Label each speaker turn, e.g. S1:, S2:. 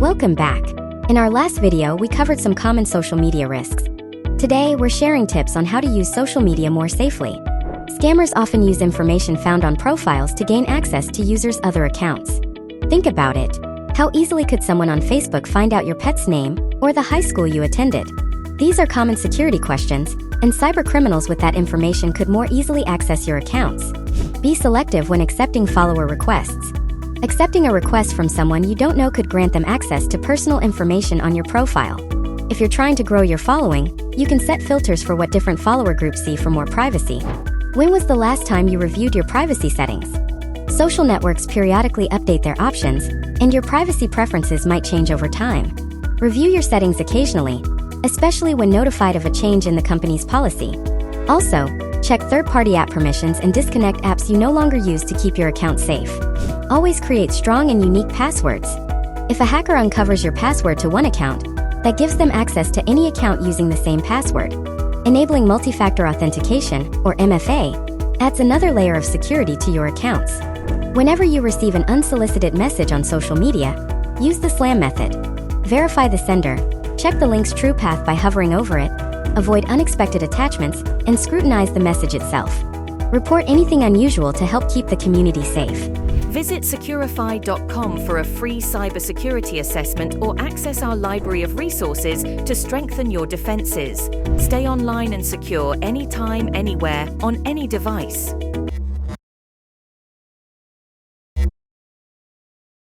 S1: Welcome back. In our last video, we covered some common social media risks. Today, we're sharing tips on how to use social media more safely. Scammers often use information found on profiles to gain access to users' other accounts. Think about it. How easily could someone on Facebook find out your pet's name or the high school you attended? These are common security questions, and cybercriminals with that information could more easily access your accounts. Be selective when accepting follower requests. Accepting a request from someone you don't know could grant them access to personal information on your profile. If you're trying to grow your following, you can set filters for what different follower groups see for more privacy. When was the last time you reviewed your privacy settings? Social networks periodically update their options, and your privacy preferences might change over time. Review your settings occasionally, especially when notified of a change in the company's policy. Also, check third-party app permissions and disconnect apps you no longer use to keep your account safe. Always create strong and unique passwords. If a hacker uncovers your password to one account, that gives them access to any account using the same password. Enabling multi-factor authentication, or MFA, adds another layer of security to your accounts. Whenever you receive an unsolicited message on social media, use the SLAM method. Verify the sender, check the link's true path by hovering over it, avoid unexpected attachments, and scrutinize the message itself. Report anything unusual to help keep the community safe.
S2: Visit Securafy.com for a free cybersecurity assessment or access our library of resources to strengthen your defenses. Stay online and secure anytime, anywhere, on any device.